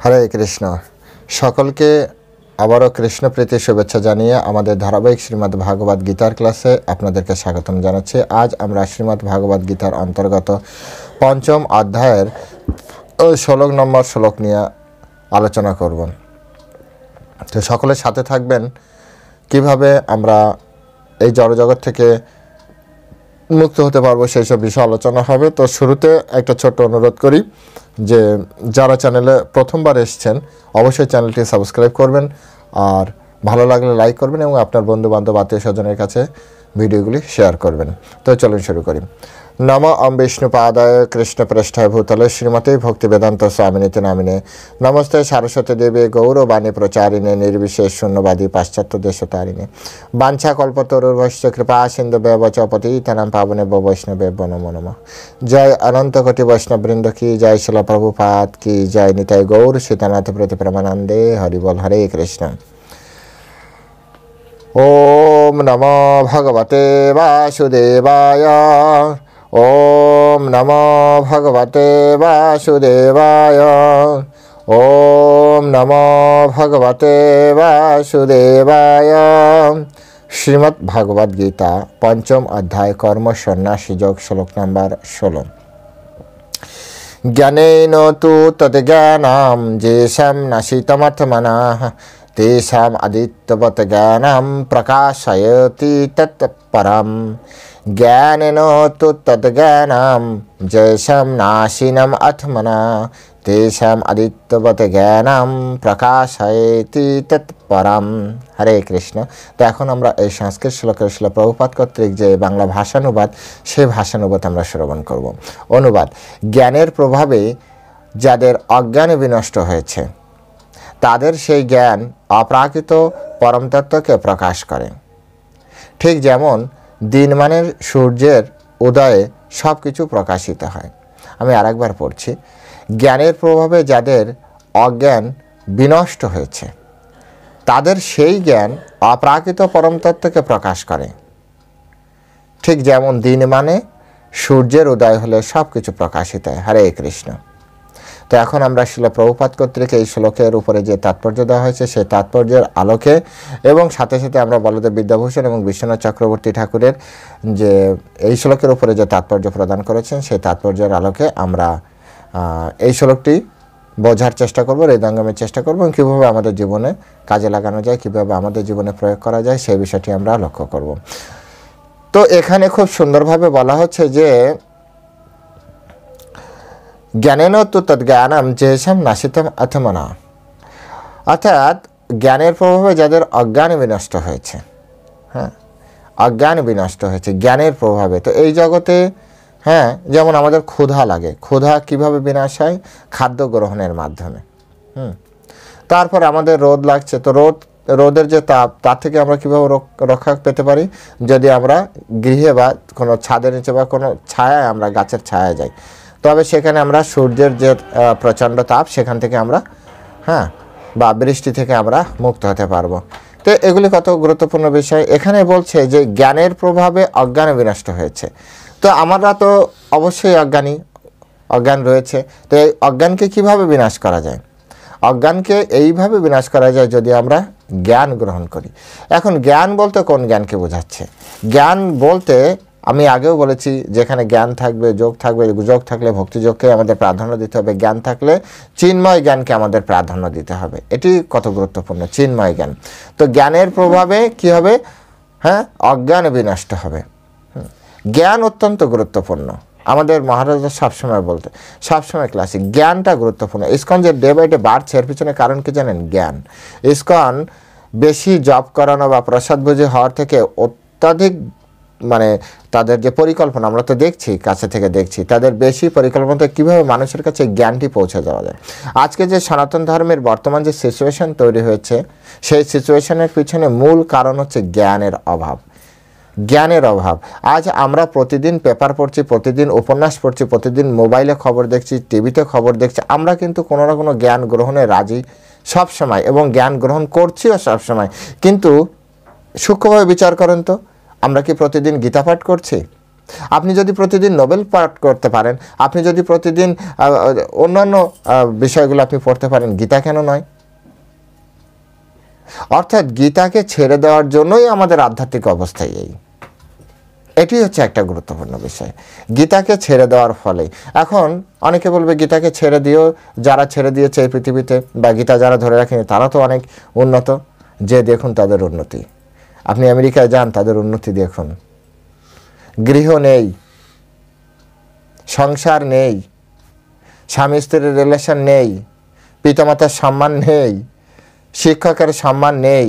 হরে কৃষ্ণ। সকলকে আবারও কৃষ্ণপ্রীতি শুভেচ্ছা জানিয়ে আমাদের ধারাবাহিক শ্রীমদ্ ভাগবত গীতার ক্লাসে আপনাদেরকে স্বাগতম জানাচ্ছি। আজ আমরা শ্রীমদ্ ভাগবত গীতার অন্তর্গত পঞ্চম অধ্যায়ের 16 নম্বর শ্লোক নিয়ে আলোচনা করব। তো সকলের সাথে থাকবেন, কিভাবে আমরা এই জড়জগৎ থেকে মুক্ত হতে পারবো সেই সব বিষয় আলোচনা হবে। তো শুরুতে একটা ছোট্ট অনুরোধ করি যে যারা চ্যানেলে প্রথমবার এসেছেন অবশ্যই চ্যানেলটি সাবস্ক্রাইব করবেন, আর ভালো লাগলে লাইক করবেন এবং আপনার বন্ধু বান্ধব আত্মীয় স্বজনের কাছে ভিডিওগুলি শেয়ার করবেন। তো চলুন শুরু করি। নম ওম বিষ্ণুপাদায় কৃষ্ণপ্রেষ্ঠায় ভূতলে শ্রীমতে ভক্তিবেদান্ত স্বামিনীতি নামিনে নমস্তে সারস্বতী দেবী গৌরবাণী প্রচারিণে নির্বিশেষ শূন্যবাদী পাশ্চাত্য দেশতারিণে বাঞ্ছা কল্পতরুর্ভশ্চ কৃপা সিন্ধু ব্যবচ পতিতানাং পাবনে বৈষ্ণবে নমো নমঃ। জয় অনন্ত কোটি বৈষ্ণববৃন্দ কি জয়, শিল প্রভুপাদ কি জয়, নিতাই গৌর সীতানাথ প্রতি প্রেমানন্দে হরি বল। হরে কৃষ্ণ। ওম নমো ভগবতে বাসুদেবায়। ওম নমো ভগবতে বাসুদেবায়। ওম নমো ভগবতে বাসুদেবায়। শ্রীমদ্ ভাগবত গীতা পঞ্চম অধ্যায় কর্ম সন্ন্যাসী যোগ, শ্লোক নম্বর 16। জ্ঞানেন তু তদ্জ্ঞানাম যেষাং নাশিতমর্থমনঃ তেষাং আদিত্যবৎ জ্ঞানম প্রকাশয়তি তৎপরম। জ্ঞানেন তু তদ্জ্ঞানম যেষাং নাশিনম আত্মনঃ তেষাং আদিত্যবৎ জ্ঞানম প্রকাশয়তি তৎপরম। হরে কৃষ্ণ। তো এখন আমরা এই সংস্কৃত শ্লোকের শিল প্রভুপাদ কর্তৃক যে বাংলা ভাষানুবাদ, সেই ভাষানুবাদ আমরা শ্রবণ করব। অনুবাদ: জ্ঞানের প্রভাবে যাদের অজ্ঞান বিনষ্ট হয়েছে তাদের সেই জ্ঞান অপ্রাকৃত পরমতত্ত্বকে প্রকাশ করে। ঠিক যেমন দিনমানের সূর্যের উদয়ে সব কিছু প্রকাশিত হয়। আমি আরেকবার পড়ছি। জ্ঞানের প্রভাবে যাদের অজ্ঞান বিনষ্ট হয়েছে তাদের সেই জ্ঞান অপ্রাকৃত পরমতত্ত্বকে প্রকাশ করে। ঠিক যেমন দিনমানে সূর্যের উদয় হলে সব কিছু প্রকাশিত হয়। হরে কৃষ্ণ। তো এখন আমরা শিল প্রভুপাদ কর্তৃক এই শ্লোকের উপরে যে তাৎপর্য দেওয়া হয়েছে সেই তাৎপর্যের আলোকে এবং সাথে সাথে আমরা বলদেব বিদ্যাভূষণ এবং বিশ্বনাথ চক্রবর্তী ঠাকুরের যে এই শ্লোকের উপরে যে তাৎপর্য প্রদান করেছেন সেই তাৎপর্যের আলোকে আমরা এই শ্লোকটি বোঝার চেষ্টা করব, হৃদয়ঙ্গমের চেষ্টা করব এবং কীভাবে আমাদের জীবনে কাজে লাগানো যায়, কীভাবে আমাদের জীবনে প্রয়োগ করা যায় সেই বিষয়টি আমরা লক্ষ্য করব। তো এখানে খুব সুন্দরভাবে বলা হচ্ছে যে জ্ঞানেন তু তদ্জ্ঞানম যেষাং নাশিতম আত্মনঃ, অর্থাৎ জ্ঞানের প্রভাবে যাদের অজ্ঞান বিনষ্ট হয়েছে, হ্যাঁ, অজ্ঞান বিনষ্ট হয়েছে জ্ঞানের প্রভাবে। তো এই জগতে যেমন আমাদের ক্ষুধা লাগে, ক্ষুধা কিভাবে বিনাশ হয়? খাদ্য গ্রহণের মাধ্যমে। তারপর আমাদের রোদ লাগছে, তো রোদের যে তাপ, তার থেকে আমরা কীভাবে রক্ষা পেতে পারি? যদি আমরা গৃহে বা কোনো ছাদের নিচে বা কোনো ছায়ায়, আমরা গাছের ছায়ায় যাই, তবে সেখানে আমরা সূর্যের যে প্রচণ্ড তাপ সেখান থেকে আমরা বা বৃষ্টি থেকে আমরা মুক্ত হতে পারবো। তো এগুলি কত গুরুত্বপূর্ণ বিষয়। এখানে বলছে যে জ্ঞানের প্রভাবে অজ্ঞান বিনষ্ট হয়েছে। তো আমরা তো অবশ্যই অজ্ঞান রয়েছে। তো এই অজ্ঞানকে কিভাবে বিনাশ করা যায়? অজ্ঞানকে এইভাবে বিনাশ করা যায় যদি আমরা জ্ঞান গ্রহণ করি। এখন জ্ঞান বলতে কোন জ্ঞানকে বোঝাচ্ছে? জ্ঞান বলতে আমি আগেও বলেছি, যেখানে জ্ঞান থাকবে যোগ থাকবে, যোগ থাকলে ভক্তিযোগকে আমাদের প্রাধান্য দিতে হবে, জ্ঞান থাকলে চিন্ময় জ্ঞানকে আমাদের প্রাধান্য দিতে হবে। এটি কত গুরুত্বপূর্ণ, চিন্ময় জ্ঞান। তো জ্ঞানের প্রভাবে কি হবে? অজ্ঞান বিনষ্ট হবে। জ্ঞান অত্যন্ত গুরুত্বপূর্ণ। আমাদের মহারাজা সবসময় ক্লাসিক জ্ঞানটা গুরুত্বপূর্ণ। ইসকন যে ডে বাই ডে বাড়ছে এর পিছনে কারণ কি জানেন? জ্ঞান। ইসকন বেশি জপ করানো বা প্রসাদভোজী হওয়ার থেকে অত্যাধিক তাদের যে পরিকল্পনা, আমরা তো দেখছি, কাছে থেকে দেখছি, তাদের বেশি পরিকল্পনাতে কীভাবে মানুষের কাছে জ্ঞানটি পৌঁছে যাওয়া যায়। আজকে যে সনাতন ধর্মের বর্তমান যে সিচুয়েশন তৈরি হয়েছে, সেই সিচুয়েশনের পিছনে মূল কারণ হচ্ছে জ্ঞানের অভাব। জ্ঞানের অভাব। আজ আমরা প্রতিদিন পেপার পড়ছি, প্রতিদিন উপন্যাস পড়ছি, প্রতিদিন মোবাইলে খবর দেখছি, টিভিতে খবর দেখছি, আমরা কিন্তু কোনো না কোনো জ্ঞান গ্রহণে রাজি সবসময় এবং জ্ঞান গ্রহণ করছিও সবসময়। কিন্তু সূক্ষ্মভাবে বিচার করেন তো, আমরা কি প্রতিদিন গীতা পাঠ করছি? আপনি যদি প্রতিদিন নোবেল পাঠ করতে পারেন, আপনি যদি প্রতিদিন অন্যান্য বিষয়গুলো আপনি পড়তে পারেন, গীতা কেন নয়? অর্থাৎ গীতাকে ছেড়ে দেওয়ার জন্যই আমাদের আধ্যাত্মিক অবস্থায় এটি হচ্ছে একটা গুরুত্বপূর্ণ বিষয়, গীতাকে ছেড়ে দেওয়ার ফলে। এখন অনেকে বলবে গীতাকে ছেড়ে দিও, যারা ছেড়ে দিয়েছে এই পৃথিবীতে বা গীতা যারা ধরে রাখেনি তারা তো অনেক উন্নত, যে দেখুন তাদের উন্নতি। আপনি আমেরিকায় যান, তাদের উন্নতি দেখুন। গৃহ নেই, সংসার নেই, স্বামী স্ত্রীর রিলেশন নেই, পিতামাতার সম্মান নেই, শিক্ষকের সম্মান নেই,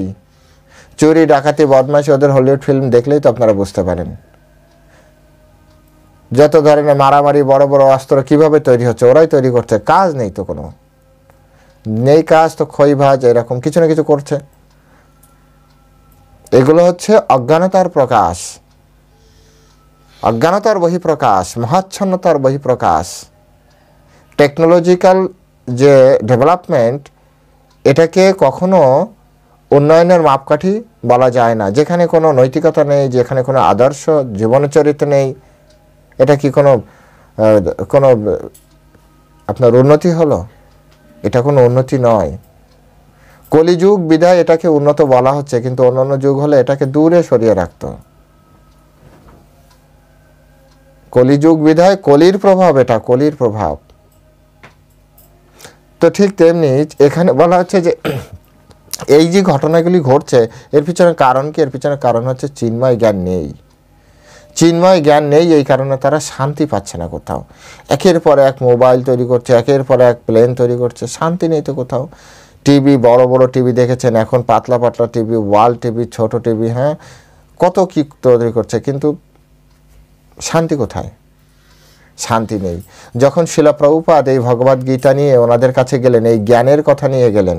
চুরি ডাকাতি বদমাইশি, ওদের হলিউড ফিল্ম দেখলেই তো আপনারা বুঝতে পারেন। যত ধরনের মারামারি, বড় বড় অস্ত্র কিভাবে তৈরি হচ্ছে, ওরাই তৈরি করছে, কাজ নেই তো, কোনো নেই কাজ, তো খই ভাজ এরকম কিছু না কিছু করছে। এগুলো হচ্ছে অজ্ঞানতার প্রকাশ, অজ্ঞানতার বহিঃপ্রকাশ, মহাচ্ছন্নতার বহিঃপ্রকাশ। টেকনোলজিক্যাল যে ডেভেলপমেন্ট, এটাকে কখনো উন্নয়নের মাপকাঠি বলা যায় না। যেখানে কোনো নৈতিকতা নেই, যেখানে কোনো আদর্শ জীবনচরিত্র নেই, এটা কি কোনো কোনো আপনার উন্নতি হলো? এটা কোনো উন্নতি নয়। কলিযুগ বিধায় এটাকে উন্নত বলা হচ্ছে, কিন্তু অন্যান্য যুগ হলে এটাকে দূরে সরিয়ে রাখত। কলিযুগ বিধায়, কলির প্রভাব, এটা কলির প্রভাব। তো ঠিক তেমনি এখানে বলা হচ্ছে যে এই যে ঘটনাগুলি ঘটছে, এর পিছনে কারণ কি? এর পিছনে কারণ হচ্ছে চিন্ময় জ্ঞান নেই। চিন্ময় জ্ঞান নেই, এই কারণে তারা শান্তি পাচ্ছে না কোথাও। একের পর এক মোবাইল তৈরি করছে, একের পর এক প্লেন তৈরি করছে, শান্তি নেই তো কোথাও। টিভি, বড় বড় টিভি দেখেছেন, এখন পাতলা পাতলা টিভি, ওয়াল টিভি, ছোট টিভি, হ্যাঁ, কত কি তৈরি করছে, কিন্তু শান্তি কোথায়? শান্তি নেই। যখন শিলা প্রভুপাদ এই ভগবদ্গীতা নিয়ে ওনাদের কাছে গেলেন, এই জ্ঞানের কথা নিয়ে গেলেন,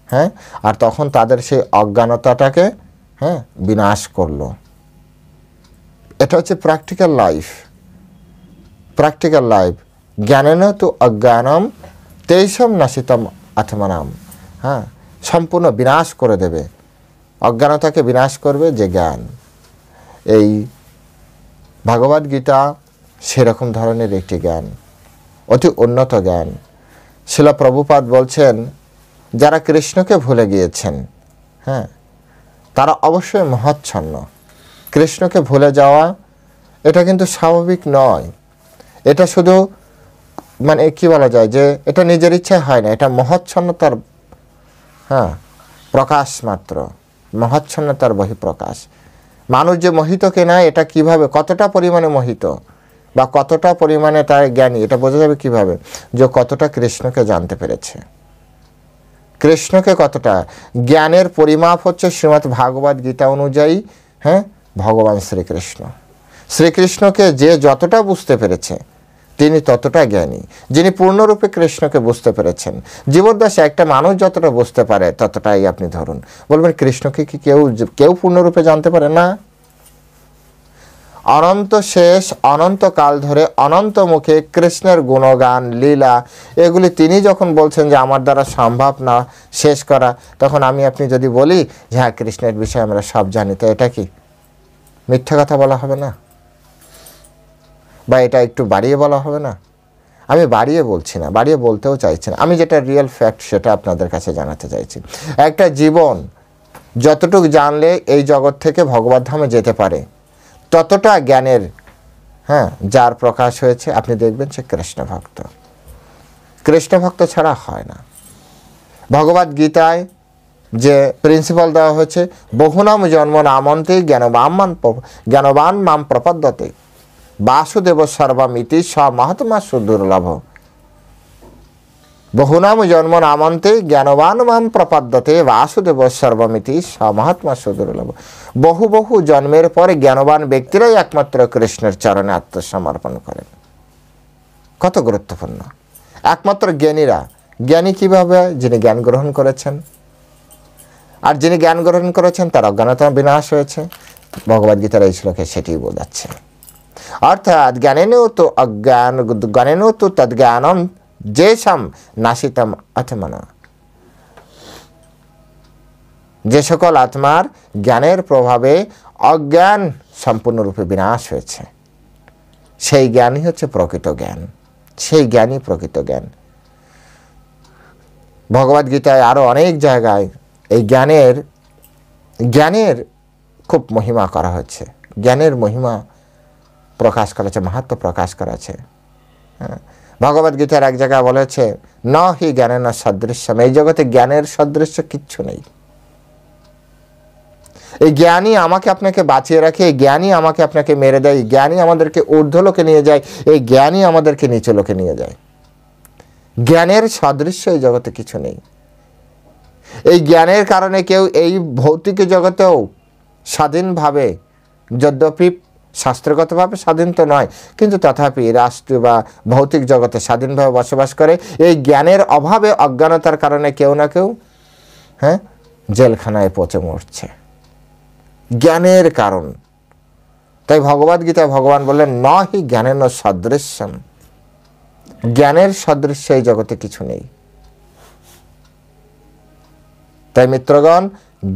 হ্যাঁ, আর তখন তাদের সেই অজ্ঞানতাটাকে, হ্যাঁ, বিনাশ করলো। এটা হচ্ছে practical life. Practical life, Gyanen তো অজ্ঞানম তেষম নাশিতম আত্মনাম। হ্যাঁ, সম্পূর্ণ বিনাশ করে দেবে, অজ্ঞানতাকে বিনাশ করবে যে জ্ঞান। এই ভগবদ্গীতা সেরকম ধরনের একটি জ্ঞান, অতি উন্নত জ্ঞান। শিলা প্রভুপাদ বলছেন, যারা কৃষ্ণকে ভুলে গিয়েছেন, হ্যাঁ, তারা অবশ্যই মহাচ্ছন্ন। কৃষ্ণকে ভুলে যাওয়া এটা কিন্তু স্বাভাবিক নয়। এটা শুধু মানে কি বলা যায় যে এটা নিজের ইচ্ছায় হয় না, এটা মহাচ্ছন্নতার, হ্যাঁ, প্রকাশ মাত্র, মহাচ্ছন্নতার বহিঃপ্রকাশ। মানুষ যে মোহিত কিনা, এটা কিভাবে, কতটা পরিমাণে মোহিত বা কতটা পরিমাণে তার জ্ঞানী, এটা বোঝা যাবে কিভাবে? যে কতটা কৃষ্ণকে জানতে পেরেছে। কৃষ্ণকে কতটা, জ্ঞানের পরিমাপ হচ্ছে শ্রীমদ্ ভাগবত গীতা অনুযায়ী, হ্যাঁ, ভগবান শ্রীকৃষ্ণ। শ্রীকৃষ্ণকে যে যতটা বুঝতে পেরেছে, তিনি ততটা জ্ঞানী। যিনি পূর্ণরূপে কৃষ্ণকে বুঝতে পেরেছেন, জীবদ্দশায় একটা মানুষ যতটা বুঝতে পারে ততটাই আপনি ধরুন। বলবেন কৃষ্ণকে কি কেউ পূর্ণরূপে জানতে পারে না? অনন্ত শেষ, অনন্তকাল ধরে অনন্ত মুখে কৃষ্ণের গুণগান, লীলা, এগুলি তিনি যখন বলছেন যে আমার দ্বারা সম্ভব না শেষ করা, তখন আমি আপনি যদি বলি যে হ্যাঁ, কৃষ্ণের বিষয়ে আমরা সব জানি, তো এটা কি মিথ্যা কথা বলা হবে না? বা এটা একটু বাড়িয়ে বলা হবে না? আমি বাড়িয়ে বলছি না, বাড়িয়ে বলতেও চাইছি না। আমি যেটা রিয়েল ফ্যাক্ট সেটা আপনাদের কাছে জানাতে চাইছি। একটা জীবন যতটুকু জানলে এই জগৎ থেকে ভগবত ধামে যেতে পারে, ততটা জ্ঞানের, হ্যাঁ, যার প্রকাশ হয়েছে, আপনি দেখবেন সে কৃষ্ণ ভক্ত। কৃষ্ণ ভক্ত ছাড়া হয় না। ভগবদ গীতায় যে প্রিন্সিপাল দেওয়া হয়েছে, বহুনাম জন্ম নামন্তে জ্ঞানবান মাম প্রপদ্যতে বাসুদেব সর্বমিতি স মহাত্মা সুদুর্লভ। বহুনাম জন্ম নামন্তে জ্ঞানবান মাম প্রপদ্যতে বাসুদেব সর্বমিতি স মহাত্মা সুদুর্লভ। বহু বহু জন্মের পরে জ্ঞানবান ব্যক্তিরাই একমাত্র কৃষ্ণের চরণে আত্মসমর্পণ করেন। কত গুরুত্বপূর্ণ! একমাত্র জ্ঞানীরা। জ্ঞানী কিভাবে? যিনি জ্ঞান গ্রহণ করেছেন। আর যিনি জ্ঞান গ্রহণ করেছেন তার অজ্ঞানতা বিনাশ হয়েছে। ভগবদ্গীতার এই শ্লোকে সেটি বোঝাচ্ছে। অর্থাৎ জ্ঞানেনও তো তদ্জ্ঞানম যেষাম নাশিতম আত্মনা। যে সকল আত্মার জ্ঞানের প্রভাবে অজ্ঞান সম্পূর্ণরূপে বিনাশ হয়েছে, সেই জ্ঞানই হচ্ছে প্রকৃত জ্ঞান, সেই জ্ঞানই প্রকৃত জ্ঞান। ভগবদ্গীতায় আরও অনেক জায়গায় এই জ্ঞানের খুব মহিমা করা হচ্ছে, জ্ঞানের মহিমা প্রকাশ করেছে, মাহাত্ম্য প্রকাশ করেছে। হ্যাঁ, ভগবদ্গীতার এক জায়গায় বলেছে ন হি জ্ঞানের না সদৃশ্যম, এই জগতে জ্ঞানের সদৃশ্য কিচ্ছু নেই। এই জ্ঞানই আমাকে আপনাকে বাঁচিয়ে রাখে, এই জ্ঞানই আমাকে আপনাকে মেরে দেয়, এই জ্ঞানই আমাদেরকে ঊর্ধ্বলোকে নিয়ে যায়, এই জ্ঞানই আমাদেরকে নিচু লোকে নিয়ে যায়। জ্ঞানের সদৃশ্য এই জগতে কিছু নেই। এই জ্ঞানের কারণে কেউ এই ভৌতিক জগতেও স্বাধীনভাবে, যদ্যপি শাস্ত্রগতভাবে স্বাধীন তো নয়, কিন্তু তথাপি রাষ্ট্র বা ভৌতিক জগতে স্বাধীনভাবে বসবাস করে। এই জ্ঞানের অভাবে, অজ্ঞানতার কারণে কেউ না কেউ জেলখানায় পচে মরছে, জ্ঞানের কারণ। তাই ভগবদ্গীতায় ভগবান বললেন ন হি জ্ঞানের ন সদৃশ্যম, জ্ঞানের সদৃশ্য এই জগতে কিছু নেই। তাই মিত্রগণ,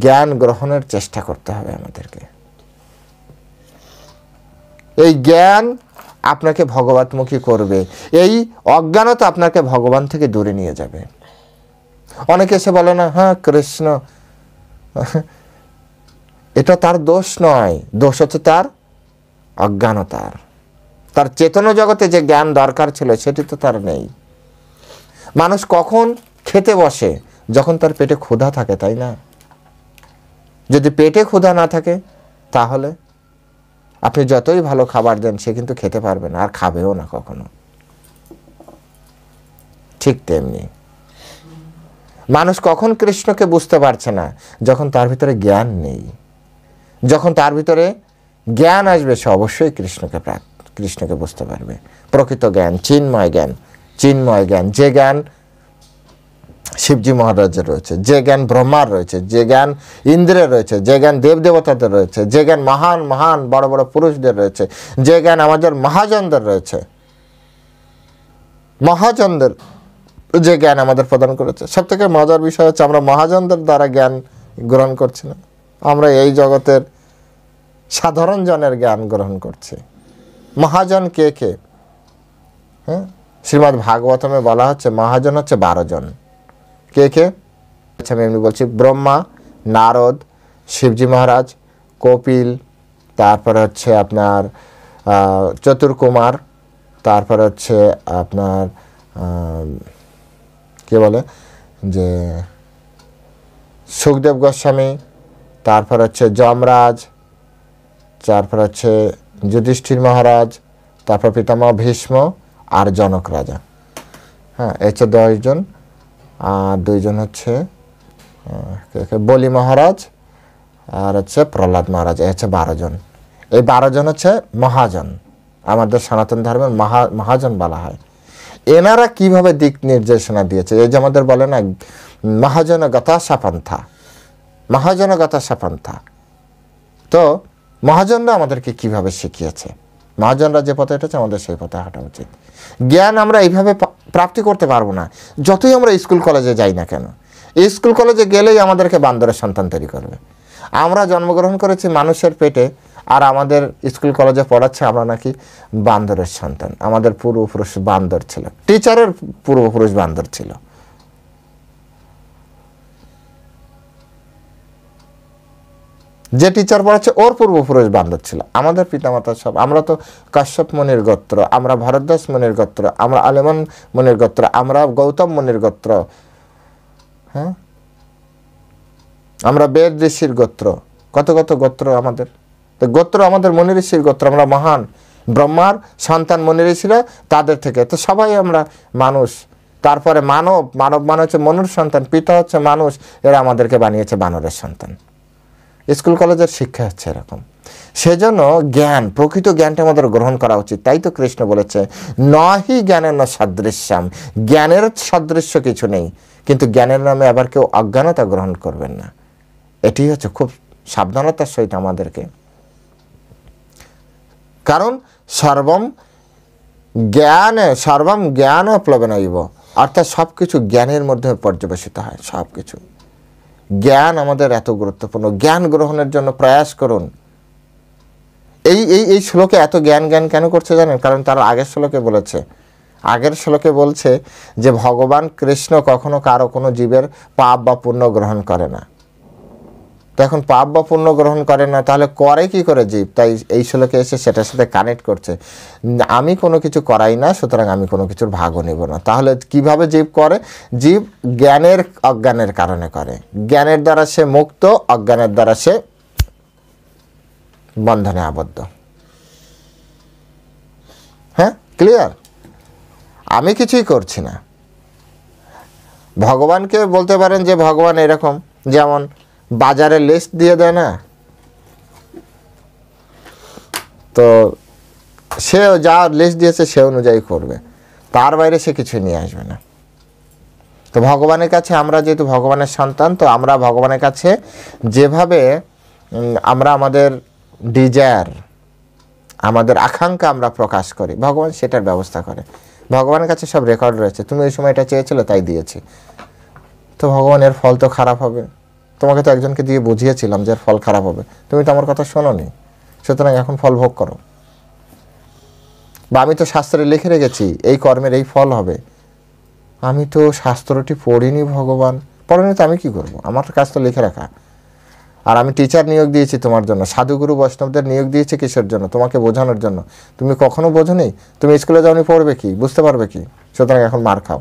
জ্ঞান গ্রহণের চেষ্টা করতে হবে আমাদেরকে। এই জ্ঞান আপনাকে ভগবতমুখী করবে, এই অজ্ঞানতা আপনাকে ভগবান থেকে দূরে নিয়ে যাবে। অনেকে এসে বলে না, হ্যাঁ কৃষ্ণ, এটা তার দোষ নয়, দোষ হচ্ছে তার অজ্ঞানতার। তার চেতন জগতে যে জ্ঞান দরকার ছিল সেটি তো তার নেই। মানুষ কখন খেতে বসে? যখন তার পেটে ক্ষুধা থাকে, তাই না? যদি পেটে ক্ষুধা না থাকে তাহলে আপনি যতই ভালো খাবার দেন সে কিন্তু খেতে পারবে না, আর খাবেও না কখনো। ঠিক তেমনি মানুষ কখন কৃষ্ণকে বুঝতে পারছে না? যখন তার ভিতরে জ্ঞান নেই। যখন তার ভিতরে জ্ঞান আসবে সে অবশ্যই কৃষ্ণকে বুঝতে পারবে। প্রকৃত জ্ঞান, চিন্ময় জ্ঞান, চিন্ময় জ্ঞান, যে জ্ঞান শিবজি মহারাজের রয়েছে, যে জ্ঞান ব্রহ্মার রয়েছে, যে জ্ঞান ইন্দ্রের রয়েছে, যে জ্ঞান দেবদেবতাদের রয়েছে, যে জ্ঞান মহান মহান বড় বড় পুরুষদের রয়েছে, যে জ্ঞান আমাদের মহাজনদের রয়েছে, মহাজনদের যে জ্ঞান আমাদের প্রদান করেছে। সব থেকে মজার বিষয় হচ্ছে আমরা মহাজনদের দ্বারা জ্ঞান গ্রহণ করছি না, আমরা এই জগতের সাধারণ জনের জ্ঞান গ্রহণ করছি। মহাজন কে কে? হ্যাঁ, শ্রীমদ্ ভাগবতমে বলা হচ্ছে মহাজন হচ্ছে 12 জন। কে কে? আচ্ছা, আমি এমনি বলছি, ব্রহ্মা, নারদ, শিবজি মহারাজ, কপিল, তারপরে হচ্ছে আপনার চতুর্কুমার, তারপরে হচ্ছে আপনার কে বলে যে সুখদেব গোস্বামী, তারপর হচ্ছে যমরাজ, তারপর হচ্ছে যুধিষ্ঠির মহারাজ, তারপর পিতামহ ভীষ্ম আর জনক রাজা। হ্যাঁ, এই হচ্ছে 10 জন। আর 2 জন হচ্ছে বলি মহারাজ আর হচ্ছে প্রহ্লাদ মহারাজ। এই হচ্ছে 12 জন। এই 12 জন হচ্ছে মহাজন, আমাদের সনাতন ধর্মের মহাজন বলা হয়। এনারা কিভাবে দিক নির্দেশনা দিয়েছে? এই যে আমাদের বলে না মহাজনগতা পন্থা, মহাজনগতা পন্থা। তো মহাজনরা আমাদেরকে কিভাবে শিখিয়েছে, মহাজনরা যে পথে হেঁটেছে আমাদের সেই পথে হাঁটা উচিত। জ্ঞান আমরা এইভাবে প্রাপ্তি করতে পারবো না যতই আমরা স্কুল কলেজে যাই না কেন। স্কুল কলেজে গেলেই আমাদেরকে বান্দরের সন্তান তৈরি করবে। আমরা জন্মগ্রহণ করেছি মানুষের পেটে, আর আমাদের স্কুল কলেজে পড়াচ্ছে আমরা নাকি বান্দরের সন্তান। আমাদের পূর্বপুরুষ বান্দর ছিল, টিচারের পূর্বপুরুষ বান্দর ছিল। যে টিচার পড়াচ্ছে ওর পূর্বপুরুষ বান্দর ছিল। আমাদের পিতামাতা সব, আমরা তো কাশ্যপ মুনির গোত্র, আমরা ভরদ্বাজ মুনির গোত্র, আমরা আলেমান মুনির গোত্র, আমরা গৌতম মুনির গোত্র, হ্যাঁ, আমরা বেদ ঋষির গোত্র, কত কত গোত্র আমাদের। তো গোত্র আমাদের মুনি ঋষির গোত্র, আমরা মহান ব্রহ্মার সন্তান মুনি ঋষিরা, তাদের থেকে তো সবাই আমরা মানুষ। তারপরে মানব, মানব মানে হচ্ছে মনুর সন্তান, পিতা হচ্ছে মানুষ, এরা আমাদেরকে বানিয়েছে বানরের সন্তান। স্কুল কলেজের শিক্ষা হচ্ছে এরকম। সেজন্য জ্ঞান, প্রকৃত জ্ঞানটা আমাদের গ্রহণ করা উচিত। তাই তো কৃষ্ণ বলেছে নহি জ্ঞানের না সদৃশ্যাম, জ্ঞানের সদৃশ্য কিছু নেই। কিন্তু জ্ঞানের নামে আবার কেউ অজ্ঞানতা গ্রহণ করবেন না। এটি হচ্ছে খুব সাবধানতার সহিত আমাদেরকে, কারণ সর্বম জ্ঞান প্লবনৈব, অর্থাৎ সব কিছু জ্ঞানের মধ্যে পর্যবেসিত হয়। সব কিছু জ্ঞান আমাদের এত গুরুত্বপূর্ণ। জ্ঞান গ্রহণের জন্য প্রয়াস করুন। এই এই এই শ্লোকে এত জ্ঞান জ্ঞান কেন করছে জানেন? কারণ তার আগের শ্লোকে বলেছে, আগের শ্লোকে বলছে যে ভগবান কৃষ্ণ কখনো কারো কোনো জীবের পাপ বা পুণ্য গ্রহণ করে না। তো এখন পাপ বা পুণ্য গ্রহণ করে না, তাহলে করে কি করে জীব? তাই এই শ্লোকে এসে সেটার সাথে কানেক্ট করছে, আমি কোনো কিছু করাই না, সুতরাং আমি কোনো কিছুর ভাগও নেব না। তাহলে কিভাবে জীব করে? জীব জ্ঞানের অজ্ঞানের কারণে করে। জ্ঞানের দ্বারা সে মুক্ত, অজ্ঞানের দ্বারা সে বন্ধনে আবদ্ধ। হ্যাঁ, ক্লিয়ার? আমি কিছুই করছি না। ভগবানকে বলতে পারেন যে ভগবান এরকম, যেমন বাজারে লিস্ট দিয়ে দেয় না, তো সে যা লিস্ট দিয়েছে সে অনুযায়ী করবে, তার বাইরে সে কিছু নিয়ে আসবে না। তো ভগবানের কাছে আমরা যেহেতু ভগবানের সন্তান, তো আমরা ভগবানের কাছে যেভাবে আমরা আমাদের ডিজায়ার, আমাদের আকাঙ্ক্ষা আমরা প্রকাশ করি, ভগবান সেটার ব্যবস্থা করে। ভগবানের কাছে সব রেকর্ড রয়েছে, তুমি ওই সময় এটা চেয়েছিলে তাই দিয়েছি। তো ভগবানের ফল তো খারাপ হবে। তোমাকে তো একজনকে দিয়ে বুঝিয়েছিলাম যে এর ফল খারাপ হবে, তুমি তো আমার কথা শোনোনি, সুতরাং এখন ফল ভোগ করো। বা আমি তো শাস্ত্রে লিখে রেখেছি এই কর্মের এই ফল হবে, আমি তো শাস্ত্রটি পড়িনি, ভগবান পড়িনি, তো আমি কি করব? আমার কাজ তো লিখে রাখা। আর আমি টিচার নিয়োগ দিয়েছি তোমার জন্য, সাধুগুরু বৈষ্ণবদের নিয়োগ দিয়েছি কিসের জন্য? তোমাকে বোঝানোর জন্য। তুমি কখনো বোঝোনি, তুমি স্কুলে যাওনি, পড়বে কি, বুঝতে পারবে কি? সুতরাং এখন মার খাও।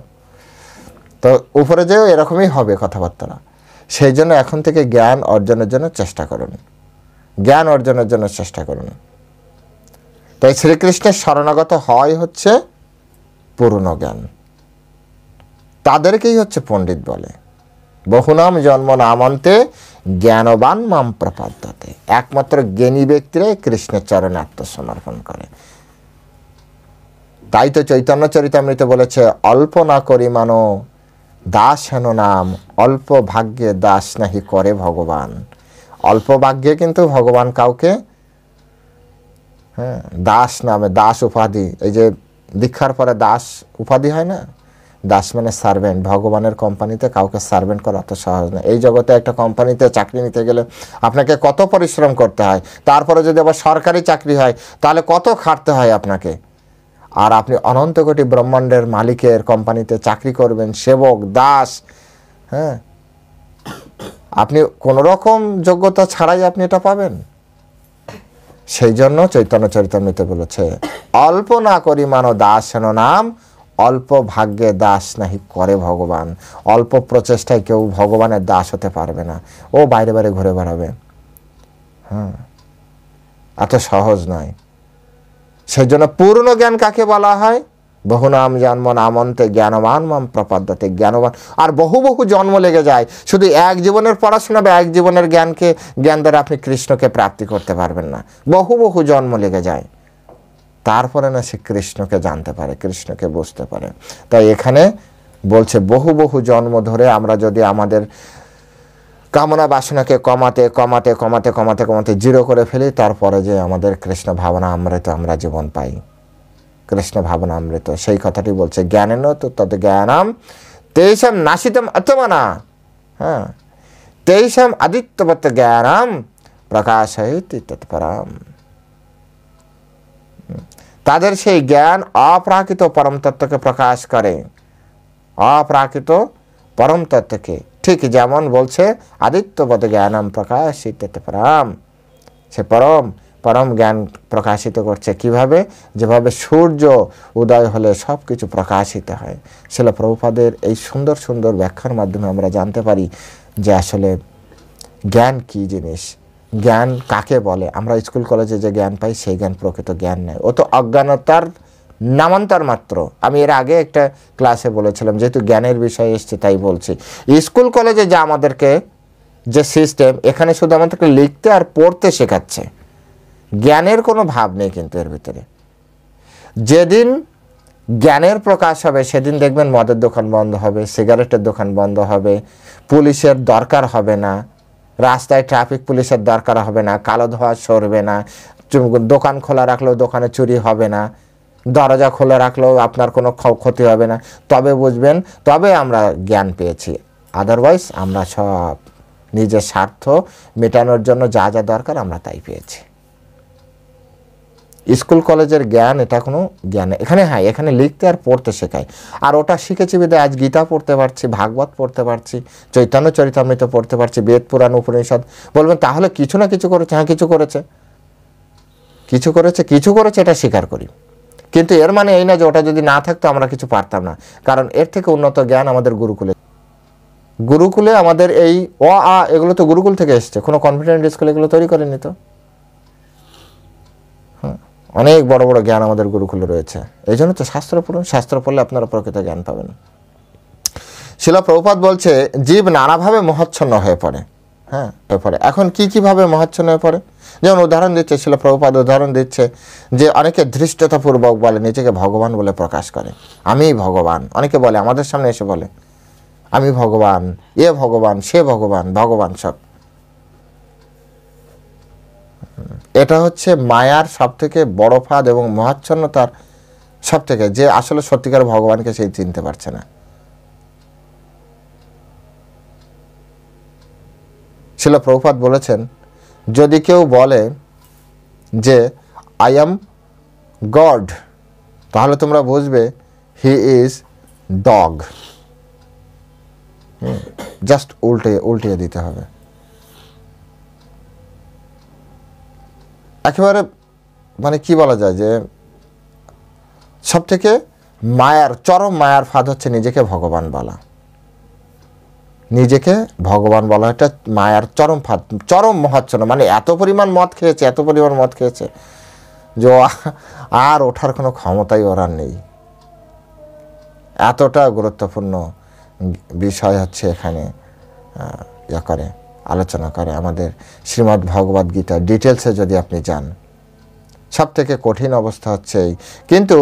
তো উপরে যেও এরকমই হবে কথাবার্তা। সেই জন্য এখন থেকে জ্ঞান অর্জনের জন্য চেষ্টা করুন, জ্ঞান অর্জনের জন্য চেষ্টা করুন। তাই শ্রীকৃষ্ণের শরণাগত হয় হচ্ছে পূর্ণ জ্ঞান, তাদেরকেই হচ্ছে পণ্ডিত বলে। বহুনাম জন্ম নামন্তে জ্ঞানবান মাম প্রপদ্যতে, একমাত্র জ্ঞানী ব্যক্তিরাই কৃষ্ণের চরণে আত্মসমর্পণ করে। তাই তো চৈতন্য চরিতামৃতে বলেছে, অল্প না করি মানো দাস হেন নাম, অল্প ভাগ্যে দাস নাহি করে ভগবান। অল্প ভাগ্যে কিন্তু ভগবান কাউকে দাস নামে, দাস উপাধি, এই যে দীক্ষার পরে দাস উপাধি হয় না, দাস মানে সার্ভেন্ট। ভগবানের কোম্পানিতে কাউকে সার্ভেন্ট করা অত সহজ না। এই জগতে একটা কোম্পানিতে চাকরি নিতে গেলে আপনাকে কত পরিশ্রম করতে হয়, তারপরে যদি আবার সরকারি চাকরি হয় তাহলে কত খাটতে হয় আপনাকে। আর আপনি অনন্ত কোটি ব্রহ্মাণ্ডের মালিকের কোম্পানিতে চাকরি করবেন, সেবক, দাস। হ্যাঁ, আপনি কোনো রকম যোগ্যতা ছাড়াই আপনি এটা পাবেন। সেই জন্য চৈতন্য চরিতামৃতে বলেছে, অল্প না করি মানো দাস হেন নাম, অল্প ভাগ্যে দাস নাহি করে ভগবান। অল্প প্রচেষ্টায় কেউ ভগবানের দাস হতে পারবে না, ও বাইরে বাইরে ঘুরে বেড়াবে। হ্যাঁ, এত সহজ নয়। সেই জন্য পূর্ণ জ্ঞান কাকে বলা হয়? বহুনাম জন্ম নামন্তে জ্ঞানবান মাম প্রপদ্যতে, জ্ঞানবান। আর বহু বহু জন্ম লেগে যায়, শুধু এক জীবনের পড়াশোনা বা এক জীবনের জ্ঞান দ্বারা আপনি কৃষ্ণকে প্রাপ্তি করতে পারবেন না। বহু বহু জন্ম লেগে যায়, তারপরে না সে কৃষ্ণকে জানতে পারে, কৃষ্ণকে বুঝতে পারে। তাই এখানে বলছে বহু বহু জন্ম ধরে আমরা যদি আমাদের কামনা বাসনাকে কমাতে কমাতে কমাতে কমাতে কমাতে জিরো করে ফেলি, তারপরে যে আমাদের কৃষ্ণ ভাবনা অমৃত আমরা জীবন পাই, কৃষ্ণ ভাবনা অমৃত, সেই কথাটি বলছে। জ্ঞানেন তো তত জ্ঞানাম তেষাম নাশিতম আত্মনা, হ্যাঁ, তেষাম আদিত্যবৎ জ্ঞানাম প্রকাশয়তি তৎপরম। তাদের সেই জ্ঞান অপ্রাকৃত পরম তত্ত্বকে প্রকাশ করে, অপ্রাকৃত পরম তত্ত্বকে। ঠিক যেমন বলছে আদিত্যবৎ জ্ঞানম প্রকাশিত তৎপরম, সে পরম পরম জ্ঞান প্রকাশিত করছে। কিভাবে? যেভাবে সূর্য উদয় হলে সব কিছু প্রকাশিত হয়। শিল প্রভুপাদের এই সুন্দর সুন্দর ব্যাখ্যার মাধ্যমে আমরা জানতে পারি যে আসলে জ্ঞান কি জিনিস, জ্ঞান কাকে বলে। আমরা স্কুল কলেজে যে জ্ঞান পাই সেই জ্ঞান প্রকৃত জ্ঞান নয়, ও তো অজ্ঞানতার নামান্তর মাত্র। আমি এর আগে একটা ক্লাসে বলেছিলাম, যেহেতু জ্ঞানের বিষয় এসছে তাই বলছি। স্কুল কলেজে যা আমাদেরকে যে সিস্টেম, এখানে শুধু আমাদেরকে লিখতে আর পড়তে শেখাচ্ছে, জ্ঞানের কোনো ভাব নেই কিন্তু এর ভিতরে। যেদিন জ্ঞানের প্রকাশ হবে সেদিন দেখবেন মদের দোকান বন্ধ হবে, সিগারেটের দোকান বন্ধ হবে, পুলিশের দরকার হবে না, রাস্তায় ট্রাফিক পুলিশের দরকার হবে না, কালো ধোঁয়া সরবে না, দোকান খোলা রাখলেও দোকানে চুরি হবে না, দরজা খোলা রাখলেও আপনার কোনো ক্ষতি হবে না। তবে বুঝবেন, তবে আমরা জ্ঞান পেয়েছি। আদারওয়াইজ আমরা সব নিজের স্বার্থ মেটানোর জন্য যা যা দরকার আমরা তাই পেয়েছি। স্কুল কলেজের জ্ঞান এটা কোনো জ্ঞান এখানে, হ্যাঁ এখানে লিখতে আর পড়তে শেখায়। আর ওটা শিখেছি বিধায় আজ গীতা পড়তে পারছি, ভাগবত পড়তে পারছি, চৈতন্য চরিতামৃত পড়তে পারছি, বেদ পুরাণ উপনিষদ। বলবেন তাহলে কিছু না কিছু করেছে, হ্যাঁ কিছু করেছে, কিছু করেছে, কিছু করেছে, এটা স্বীকার করি। কিন্তু এর মানে এই না যে ওটা যদি না থাকতো আমরা কিছু পারতাম না। কারণ এর থেকে উন্নত জ্ঞান আমাদের গুরুকুলে আমাদের এই অ আ এগুলো তো গুরুকুল থেকে এসছে, কোনো কনফিডেন্ট স্কুল এগুলো তৈরি করেনি তো। অনেক বড় বড় জ্ঞান আমাদের গুরুকুলে রয়েছে। এই জন্য তো শাস্ত্র পড়ুন, শাস্ত্র পড়লে আপনারা প্রকৃত জ্ঞান পাবেন। শিলা প্রভুপাদ বলছে জীব নানাভাবে মোহাচ্ছন্ন হয়ে পড়ে, হ্যাঁ হয়ে পড়ে। এখন কীভাবে মোহাচ্ছন্ন হয়ে পড়ে? যেমন উদাহরণ দিচ্ছে শিলা প্রভুপাদ, উদাহরণ দিচ্ছে যে অনেকে ধৃষ্টতাপূর্বক বলে, নিজেকে ভগবান বলে প্রকাশ করে, আমি ভগবান। অনেকে বলে, আমাদের সামনে এসে বলে আমি ভগবান, এ ভগবান, সে ভগবান, ভগবান সব। এটা হচ্ছে মায়ার সব থেকে বড় ফাঁদ এবং মহাচ্ছন্নতার সব থেকে, যে আসলে সত্যিকার ভগবানকে সেই চিনতে পারছে না। শিলা প্রভুপাদ বলেছেন যদি কেউ বলে যে আই অ্যাম গড, তাহলে তোমরা বুঝবে হি ইজ ডগ। জাস্ট উল্টিয়ে দিতে হবে একেবারে। মানে কি বলা যায় যে সব থেকে চরম মায়ার ফাঁদ হচ্ছে নিজেকে ভগবান বলা। নিজেকে ভগবান বলা একটা মায়ার চরম ফাঁদ, চরম মহাচ্ছন্ন। মানে এত পরিমাণ মদ খেয়েছে যে আর ওঠার কোনো ক্ষমতাই ওরা নেই। এতটা গুরুত্বপূর্ণ বিষয় হচ্ছে এখানে আলোচনা করে আমাদের শ্রীমদ্ ভগবদ গীতা। ডিটেলসে যদি আপনি যান, সব থেকে কঠিন অবস্থা হচ্ছে এই। কিন্তু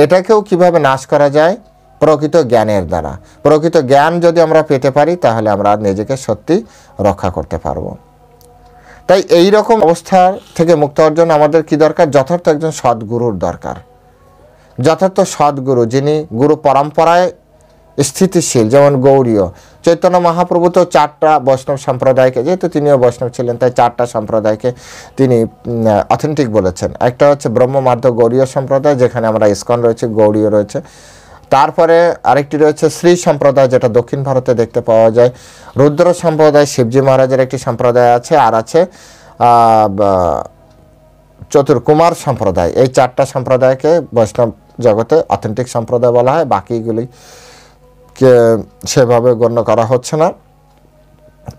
এটাকেও কিভাবে নাশ করা যায়? প্রকৃত জ্ঞানের দ্বারা। প্রকৃত জ্ঞান যদি আমরা পেতে পারি তাহলে আমরা নিজেকে সত্যি রক্ষা করতে পারবো। তাই এই রকম অবস্থা থেকে মুক্ত হওয়ার জন্য আমাদের কি দরকার? যথার্থ একজন সদ্গুরুর দরকার। যথার্থ সদ্গুরু, যিনি গুরু পরম্পরায় স্থিতিশীল। যেমন গৌড়ীয় চৈতন্য মহাপ্রভু তো 4টা বৈষ্ণব সম্প্রদায়কে, যেহেতু তিনিও বৈষ্ণব ছিলেন তাই 4টা সম্প্রদায়কে তিনি অথেন্টিক বলেছেন। একটা হচ্ছে ব্রহ্মমাধ্য গৌড়ীয় সম্প্রদায়, যেখানে আমরা ইস্কন রয়েছে, গৌড়ীয় রয়েছে। তারপরে আরেকটি রয়েছে শ্রী সম্প্রদায়, যেটা দক্ষিণ ভারতে দেখতে পাওয়া যায়। রুদ্র সম্প্রদায়, শিবজি মহারাজের একটি সম্প্রদায় আছে। আর আছে চতুর্কুমার সম্প্রদায়। এই 4টা সম্প্রদায়কে বৈষ্ণব জগতে অথেন্টিক সম্প্রদায় বলা হয়। বাকিগুলি সেভাবে গণ্য করা হচ্ছে না।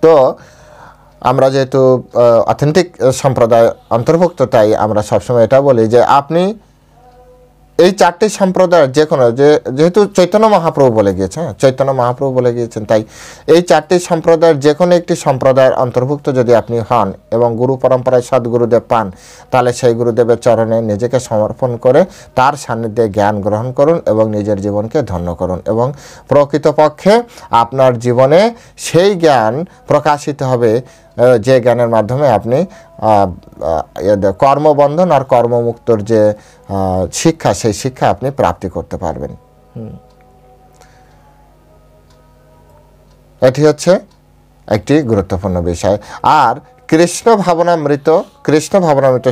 তো আমরা যেহেতু অথেন্টিক সম্প্রদায় অন্তর্ভুক্ত, তাই আমরা সবসময় এটা বলি যে আপনি এই 4টি সম্প্রদায়ের যে কোনো, যেহেতু চৈতন্য মহাপ্রভু বলে গিয়েছেন, চৈতন্য মহাপ্রভু বলে গিয়েছেন, তাই এই 4টি সম্প্রদায়ের যে কোনো একটি সম্প্রদায়ের অন্তর্ভুক্ত যদি আপনি হন এবং গুরু পরম্পরায় সদ্গুরুদেব পান, তাহলে সেই গুরুদেবের চরণে নিজেকে সমর্পণ করে তার সান্নিধ্যে জ্ঞান গ্রহণ করুন এবং নিজের জীবনকে ধন্য করুন। এবং প্রকৃতপক্ষে আপনার জীবনে সেই জ্ঞান প্রকাশিত হবে যে জ্ঞানের মাধ্যমে আপনি কর্মবন্ধন আর কর্মমুক্তর যে শিক্ষা, সেই শিক্ষা আপনি প্রাপ্তি করতে পারবেন। এটি হচ্ছে একটি গুরুত্বপূর্ণ বিষয়। আর কৃষ্ণ ভাবনামৃত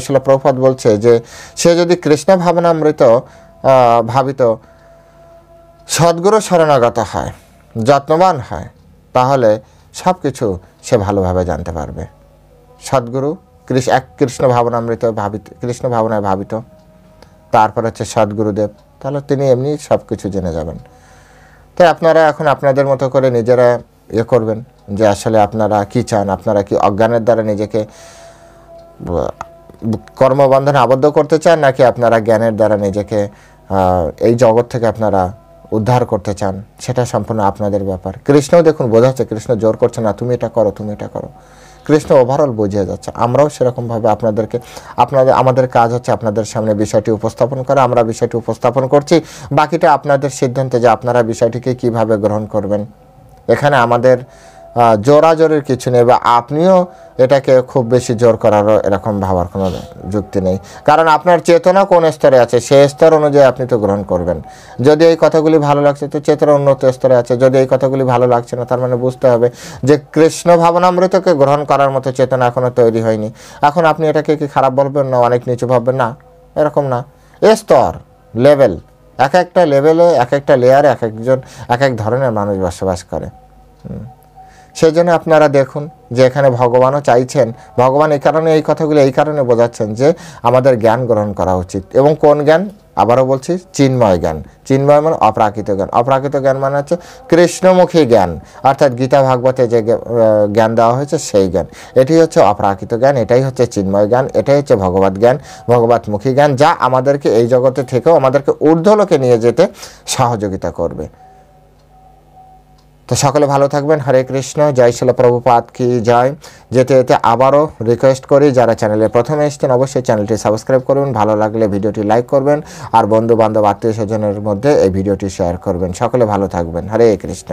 শিলা প্রভুপাদ বলছে যে সে যদি কৃষ্ণ ভাবনামৃত ভাবিত সদ্গুরু শরণাগত হয়, যত্নবান হয়, তাহলে সব কিছু সে ভালোভাবে জানতে পারবে। সদ্গুরু কৃষ্ণ ভাবনামৃত কৃষ্ণ ভাবনায় ভাবিত, তারপর হচ্ছে সদ্গুরুদেব, তাহলে তিনি এমনি সব কিছু জেনে যাবেন। তাই আপনারা এখন আপনাদের মতো করে নিজেরা করবেন যে আসলে আপনারা কি চান, আপনারা কি অজ্ঞানের দ্বারা নিজেকে কর্মবন্ধনে আবদ্ধ করতে চান, নাকি আপনারা জ্ঞানের দ্বারা নিজেকে এই জগৎ থেকে আপনারা উদ্ধার করতে চান, সেটা সম্পূর্ণ আপনাদের ব্যাপার। কৃষ্ণও দেখুন বোঝাচ্ছে, কৃষ্ণ জোর করছে না তুমি এটা করো, তুমি এটা করো। কৃষ্ণ ওভারঅল বুঝিয়ে যাচ্ছে। আমরাও সেরকমভাবে আমাদের কাজ হচ্ছে আপনাদের সামনে বিষয়টি উপস্থাপন করা। আমরা বিষয়টি উপস্থাপন করছি, বাকিটা আপনাদের সিদ্ধান্তে যে আপনারা বিষয়টিকে কিভাবে গ্রহণ করবেন। এখানে আমাদের জোরাজোরের কিছু নেই, বা আপনিও এটাকে খুব বেশি জোর করারও এরকম ভাবার কোনো যুক্তি নেই। কারণ আপনার চেতনা কোন স্তরে আছে সেই স্তর অনুযায়ী আপনি তো গ্রহণ করবেন। যদি এই কথাগুলি ভালো লাগছে তো চেতনা উন্নত স্তরে আছে, যদি এই কথাগুলি ভালো লাগছে না তার মানে বুঝতে হবে যে কৃষ্ণ ভাবনামৃতকে গ্রহণ করার মতো চেতনা এখনও তৈরি হয়নি। এখন আপনি এটাকে কি খারাপ বলবেন না, অনেক নিচু ভাববেন না, এরকম না, স্তর, লেভেল, এক একটা লেভেলে এক একটা লেয়ারে এক একজন এক এক ধরনের মানুষ বসবাস করে। সেই জন্য আপনারা দেখুন যে এখানে ভগবানও চাইছেন, ভগবান এই কারণে এই কথাগুলো এই কারণে বোঝাচ্ছেন যে আমাদের জ্ঞান গ্রহণ করা উচিত। এবং কোন জ্ঞান? আবারও বলছি, চিন্ময় জ্ঞান। চিন্ময় মানে অপ্রাকৃত জ্ঞান। অপ্রাকৃত জ্ঞান মানে হচ্ছে কৃষ্ণমুখী জ্ঞান, অর্থাৎ গীতা ভাগবতে যে জ্ঞান দেওয়া হয়েছে সেই জ্ঞান। এটি হচ্ছে অপ্রাকৃত জ্ঞান, এটাই হচ্ছে চিন্ময় জ্ঞান, এটাই হচ্ছে ভগবত জ্ঞান, ভগবতমুখী জ্ঞান, যা আমাদেরকে এই জগতে থেকেও আমাদেরকে ঊর্ধ্বলোকে নিয়ে যেতে সহযোগিতা করবে। তো সকলে ভালো থাকবেন। হরে কৃষ্ণ। জয় শিল প্রভুপাদ কি জয়। যেতে যেতে আবারও রিকোয়েস্ট করি, যারা চ্যানেলে প্রথমে এসেছেন অবশ্যই চ্যানেলটি সাবস্ক্রাইব করবেন, ভালো লাগলে ভিডিওটি লাইক করবেন, আর বন্ধু বান্ধব আত্মীয় স্বজনের মধ্যে এই ভিডিওটি শেয়ার করবেন। সকলে ভালো থাকবেন। হরে কৃষ্ণ।